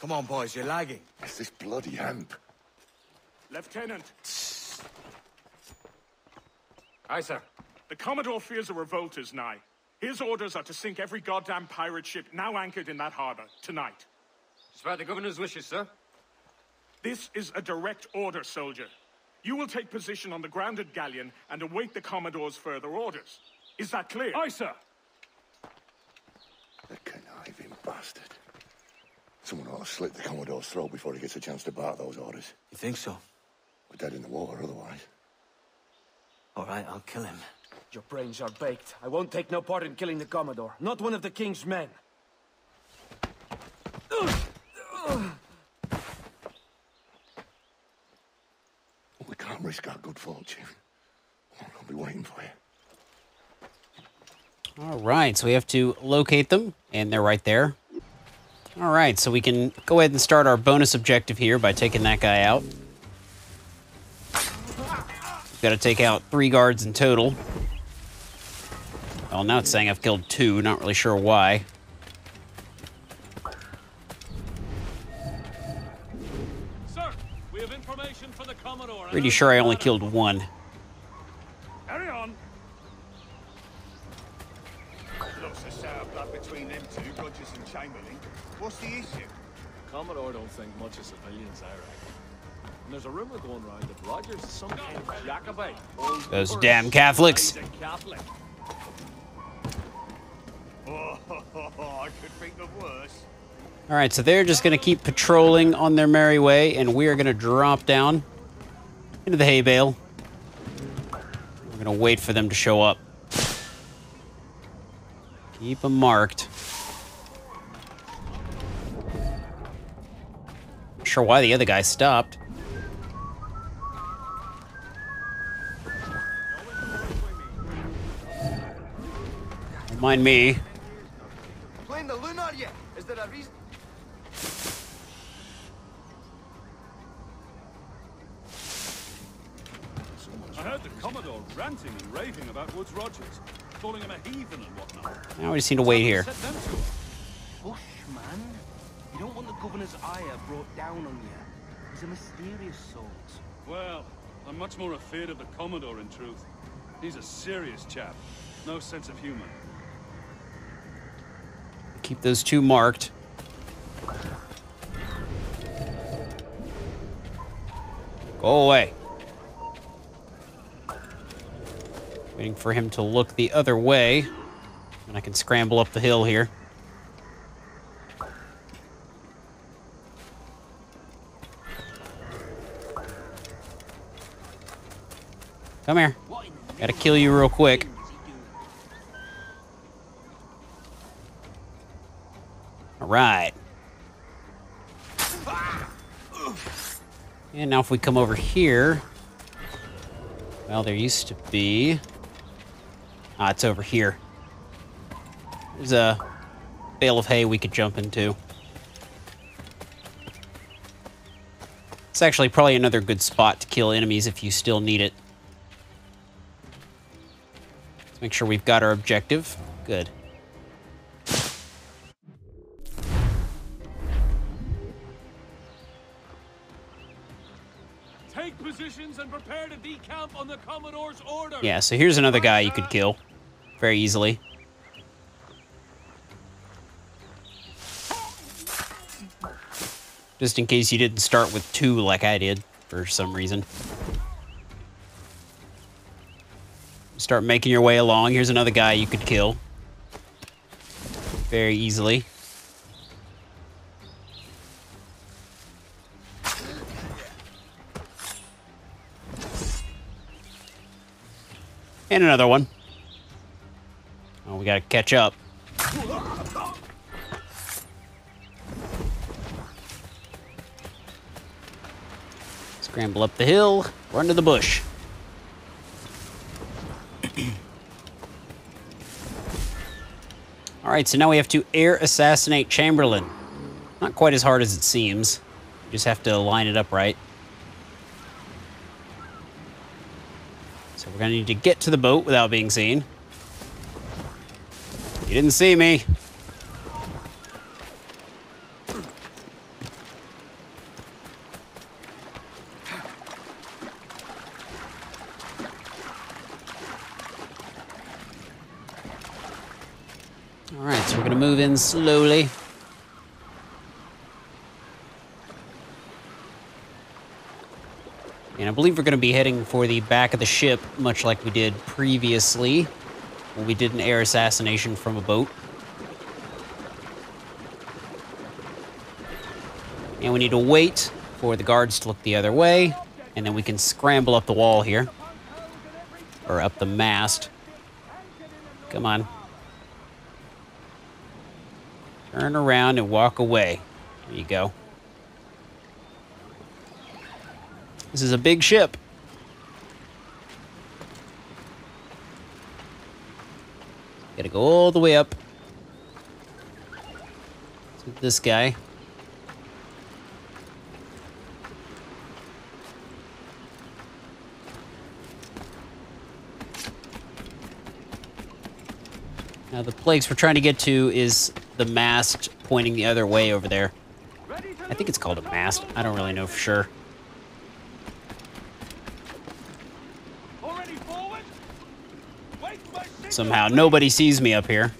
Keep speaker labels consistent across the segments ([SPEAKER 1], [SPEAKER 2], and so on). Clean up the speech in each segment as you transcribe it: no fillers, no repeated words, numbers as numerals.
[SPEAKER 1] Come on, boys, you're lagging.
[SPEAKER 2] It's this bloody amp.
[SPEAKER 3] Lieutenant.
[SPEAKER 4] Aye, sir.
[SPEAKER 3] The Commodore fears a revolt is nigh. His orders are to sink every goddamn pirate ship now anchored in that harbor, tonight.
[SPEAKER 4] It's about the governor's wishes, sir.
[SPEAKER 3] This is a direct order, soldier. You will take position on the grounded galleon and await the Commodore's further orders. Is that clear?
[SPEAKER 4] Aye, sir.
[SPEAKER 2] The conniving bastard. Someone ought to slit the Commodore's throat before he gets a chance to bark those orders.
[SPEAKER 1] You think so?
[SPEAKER 2] We're dead in the water otherwise.
[SPEAKER 1] All right, I'll kill him.
[SPEAKER 5] Your brains are baked. I won't take no part in killing the Commodore. Not one of the King's men.
[SPEAKER 2] We can't risk our good fortune. I'll be waiting for you.
[SPEAKER 6] All right, so we have to locate them, and they're right there. All right, so we can go ahead and start our bonus objective here by taking that guy out. We've got to take out 3 guards in total. Well, now it's saying I've killed 2, not really sure why.
[SPEAKER 7] Sir, we have information for the Commodore.
[SPEAKER 6] Pretty sure I only killed 1.
[SPEAKER 3] Carry on.
[SPEAKER 8] Lots of sour blood between them two, Rogers and Chamberlain. What's the issue?
[SPEAKER 7] Commodore don't think much of civilians, I reckon. And there's a rumor going around that Rogers is some kind of Jacobite.
[SPEAKER 6] Those damn Catholics.
[SPEAKER 7] He's a Catholic.
[SPEAKER 8] I could think of worse.
[SPEAKER 6] All right, so they're just going to keep patrolling on their merry way, and we are going to drop down into the hay bale. We're going to wait for them to show up. Keep them marked. Not sure why the other guy stopped. Don't mind me.
[SPEAKER 8] Playing the loon, are you? Is there a reason?
[SPEAKER 7] I heard the Commodore ranting and raving about Woods Rogers, calling him a heathen and whatnot.
[SPEAKER 6] Now we just need to wait here.
[SPEAKER 7] Set them to it.
[SPEAKER 5] Hush, man. You don't want the governor's ire brought down on you. He's a mysterious sort.
[SPEAKER 7] Well, I'm much more afraid of the Commodore, in truth. He's a serious chap. No sense of humor.
[SPEAKER 6] Keep those 2 marked. Go away. Waiting for him to look the other way. And I can scramble up the hill here. Come here. Gotta kill you real quick. All right. And now if we come over here, well, there used to be... Ah, it's over here. There's a bale of hay we could jump into. It's actually probably another good spot to kill enemies if you still need it. Let's make sure we've got our objective. Good.
[SPEAKER 7] Take positions and prepare to decamp on the Commodore's order.
[SPEAKER 6] Yeah, so here's another guy you could kill very easily. Just in case you didn't start with 2 like I did for some reason. Start making your way along. Here's another guy you could kill very easily. And another one. Oh, we gotta catch up. Scramble up the hill, run to the bush. All right, so now we have to air assassinate Chamberlain. Not quite as hard as it seems. You just have to line it up right. So we're gonna need to get to the boat without being seen. You didn't see me. Alright, so we're going to move in slowly. And I believe we're going to be heading for the back of the ship, much like we did previously, when we did an air assassination from a boat. And we need to wait for the guards to look the other way, and then we can scramble up the wall here. Or up the mast. Come on. Turn around and walk away. There you go. This is a big ship. Gotta go all the way up to this guy. Now the place we're trying to get to is the mast pointing the other way over there. I think it's called a mast. I don't really know for sure. Somehow nobody sees me up here.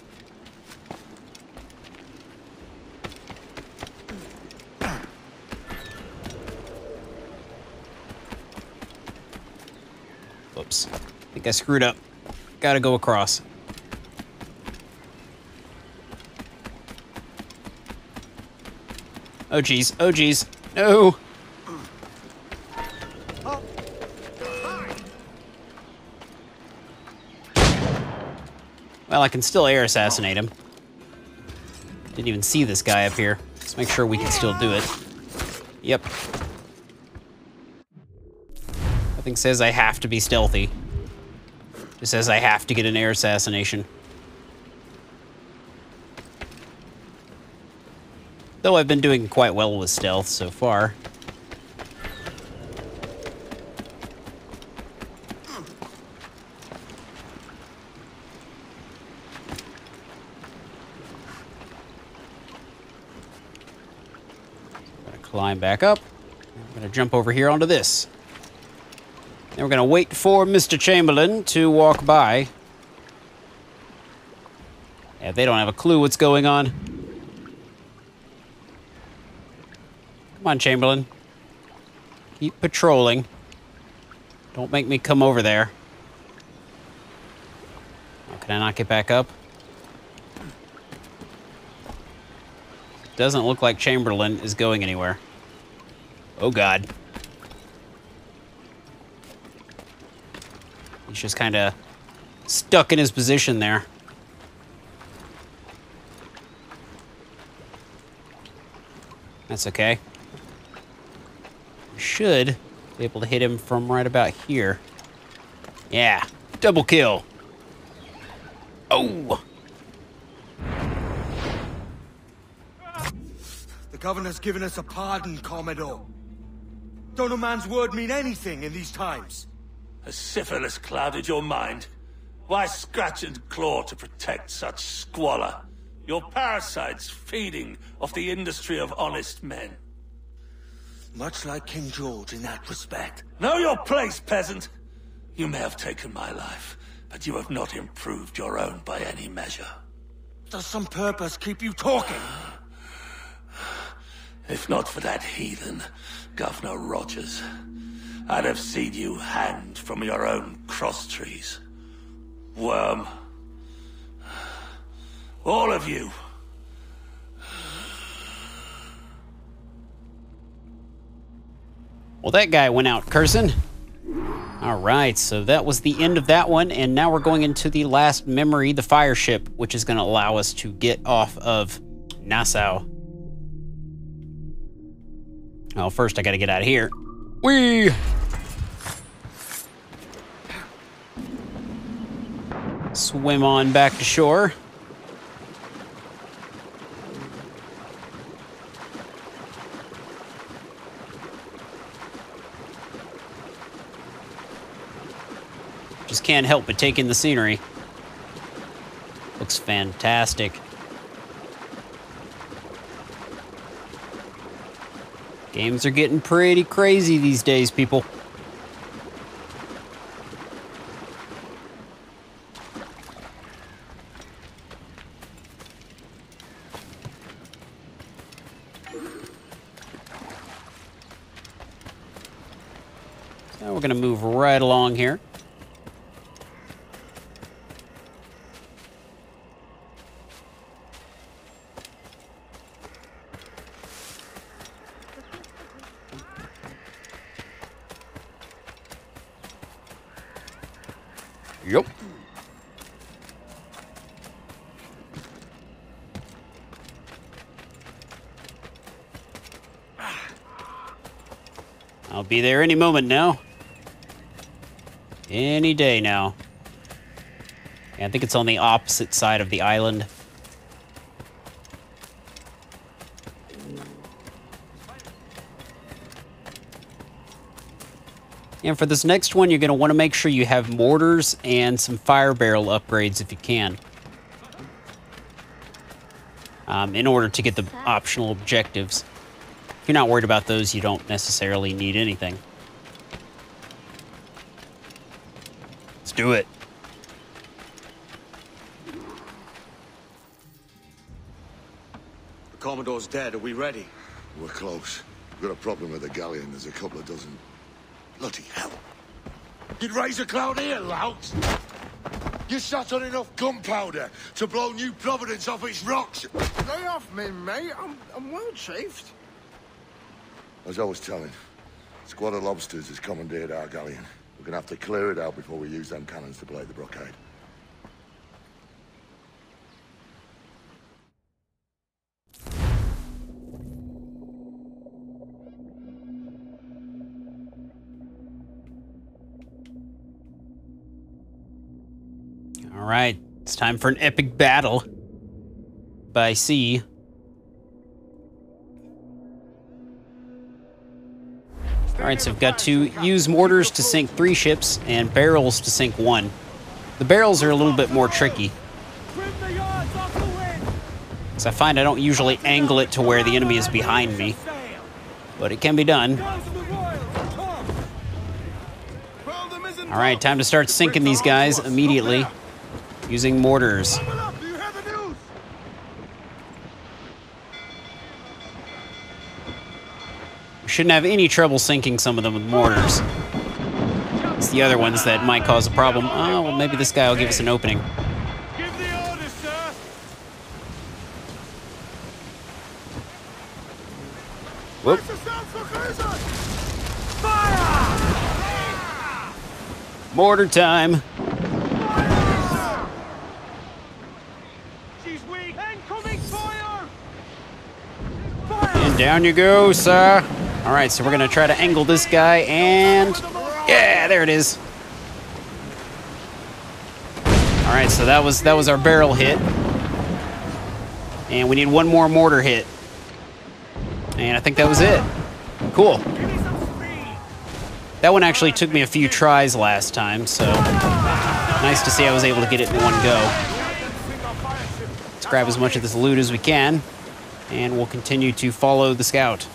[SPEAKER 6] Whoops. I think I screwed up. Gotta go across. Oh geez, oh geez. No! Well, I can still air assassinate him. Didn't even see this guy up here. Let's make sure we can still do it. Yep. Nothing says I have to be stealthy. It says I have to get an air assassination. Though I've been doing quite well with stealth so far. Climb back up. I'm gonna jump over here onto this. Then we're gonna wait for Mr. Chamberlain to walk by. Yeah, they don't have a clue what's going on. Come on, Chamberlain. Keep patrolling. Don't make me come over there. Oh, can I not get back up? Doesn't look like Chamberlain is going anywhere. Oh God. He's just kind of stuck in his position there. That's okay. We should be able to hit him from right about here. Yeah, double kill. Oh!
[SPEAKER 1] The governor's given us a pardon, Commodore. Don't a man's word mean anything in these times?
[SPEAKER 8] Has syphilis clouded your mind? Why scratch and claw to protect such squalor? Your parasites feeding off the industry of honest men.
[SPEAKER 1] Much like King George in that respect.
[SPEAKER 8] Know your place, peasant. You may have taken my life, but you have not improved your own by any measure.
[SPEAKER 1] Does some purpose keep you talking?
[SPEAKER 8] If not for that heathen, Governor Rogers, I'd have seen you hanged from your own cross trees. Worm. All of you.
[SPEAKER 6] Well, that guy went out cursing. All right, so that was the end of that one, and now we're going into the last memory, the Fireship, which is going to allow us to get off of Nassau. Well, first I got to get out of here. Whee! Swim on back to shore. Just can't help but take in the scenery. Looks fantastic. Games are getting pretty crazy these days, people. Now we're going to move right along here. Yep. I'll be there any moment now. Any day now. Yeah, I think it's on the opposite side of the island. And for this next one, you're going to want to make sure you have mortars and some fire barrel upgrades if you can. In order to get the optional objectives. If you're not worried about those, you don't necessarily need anything. Let's do it.
[SPEAKER 1] The Commodore's dead. Are we ready?
[SPEAKER 2] We're close. We've got a problem with the galleon. There's a couple of dozen. Bloody hell. You'd raise a cloud here, lout! You sat on enough gunpowder to blow New Providence off its rocks!
[SPEAKER 9] Lay off me, mate. I'm well chafed.
[SPEAKER 2] As I was telling, a squad of lobsters has commandeered our galleon. We're gonna have to clear it out before we use them cannons to blow the blockade.
[SPEAKER 6] All right, it's time for an epic battle by sea. All right, so we've got to use mortars to sink 3 ships and barrels to sink 1. The barrels are a little bit more tricky, because I find I don't usually angle it to where the enemy is behind me, but it can be done. All right, time to start sinking these guys immediately using mortars. Shouldn't have any trouble sinking some of them with mortars. It's the other ones that might cause a problem. Oh, well, maybe this guy will give us an opening.
[SPEAKER 3] Give the orders, sir.
[SPEAKER 6] Whoop.
[SPEAKER 3] Fire!
[SPEAKER 6] Mortar time.
[SPEAKER 3] She's weak. Incoming fire!
[SPEAKER 6] And down you go, sir. All right, so we're gonna try to angle this guy, and yeah, there it is. All right, so that was our barrel hit, and we need 1 more mortar hit, and I think that was it. Cool. That one actually took me a few tries last time, so nice to see I was able to get it in one go. Let's grab as much of this loot as we can, and we'll continue to follow the scout.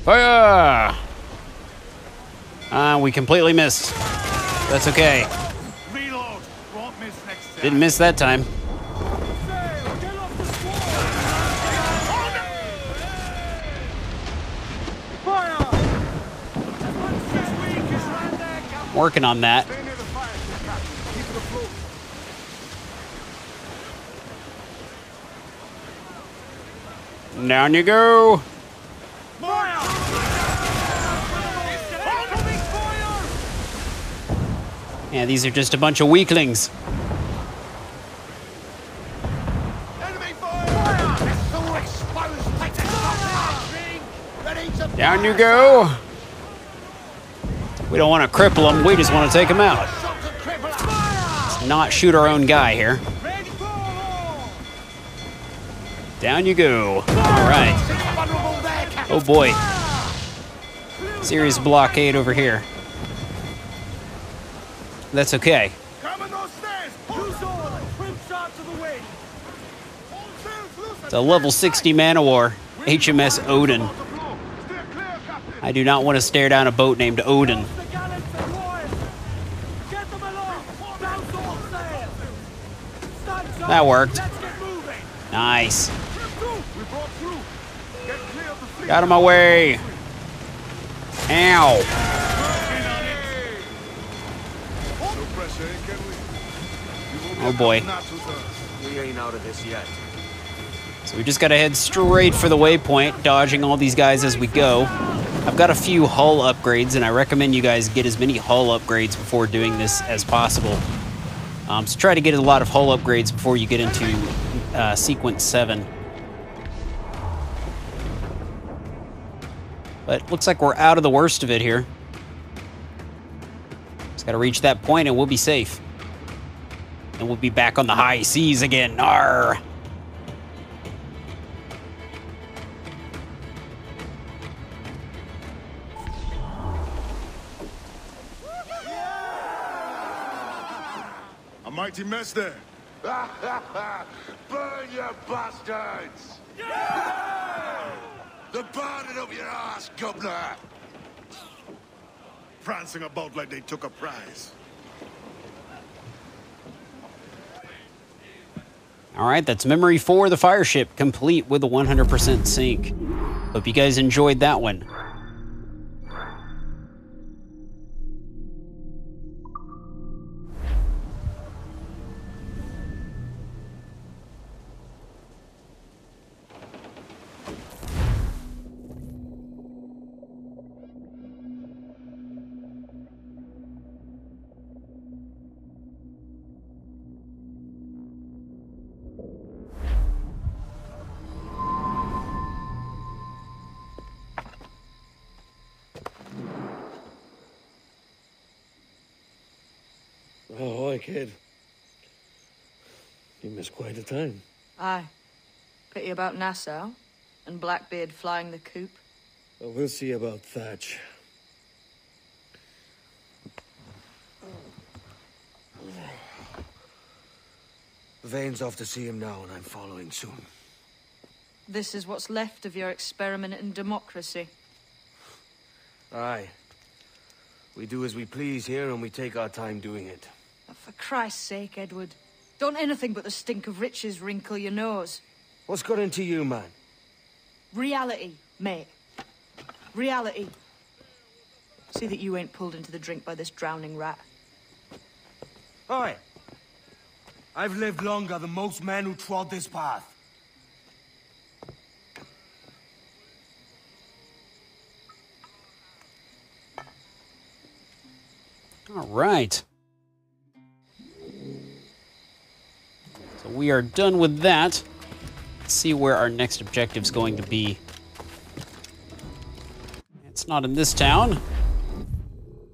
[SPEAKER 6] Fire! We completely missed. That's okay.
[SPEAKER 3] Reload. Won't miss next time.
[SPEAKER 6] Didn't miss that time. Working on that. Down you go. Yeah, these are just a bunch of weaklings. Down you go. We don't want to cripple them, we just want to take them out. Let's not shoot our own guy here. Down you go. All right. Oh boy. Serious blockade over here. That's okay. It's a level 60 man-of-war, HMS Odin. I do not want to stare down a boat named Odin. That worked. Nice. Out of my way. Ow.
[SPEAKER 2] No pressure, can we?
[SPEAKER 6] Oh boy.
[SPEAKER 5] We ain't out of this yet.
[SPEAKER 6] So we just gotta head straight for the waypoint, dodging all these guys as we go. I've got a few hull upgrades, and I recommend you guys get as many hull upgrades before doing this as possible. So try to get a lot of hull upgrades before you get into Sequence 7. But looks like we're out of the worst of it here. Just gotta reach that point and we'll be safe. And we'll be back on the high seas again. Arr!
[SPEAKER 2] A mighty mess there. Burn, you bastards! They're burning up your ass, governor! Prancing about like they took a prize.
[SPEAKER 6] All right, that's memory 4, the Fireship, complete with a 100% sync. Hope you guys enjoyed that one.
[SPEAKER 10] Oh, hi, kid. You missed quite a time.
[SPEAKER 11] Aye. Pity about Nassau and Blackbeard flying the coop.
[SPEAKER 10] Well, we'll see about Thatch.
[SPEAKER 5] Vane's off to see him now, and I'm following soon.
[SPEAKER 11] This is what's left of your experiment in democracy.
[SPEAKER 5] Aye. We do as we please here, and we take our time doing it.
[SPEAKER 11] For Christ's sake, Edward. Don't anything but the stink of riches wrinkle your nose.
[SPEAKER 5] What's got into you, man?
[SPEAKER 11] Reality, mate. Reality. See that you ain't pulled into the drink by this drowning rat.
[SPEAKER 1] Oi! I've lived longer than most men who trod this path.
[SPEAKER 6] All right. So we are done with that. Let's see where our next objective's going to be. It's not in this town.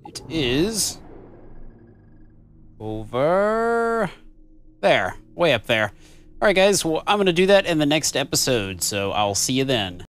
[SPEAKER 6] It is over there, way up there. All right, guys, well, I'm going to do that in the next episode, so I'll see you then.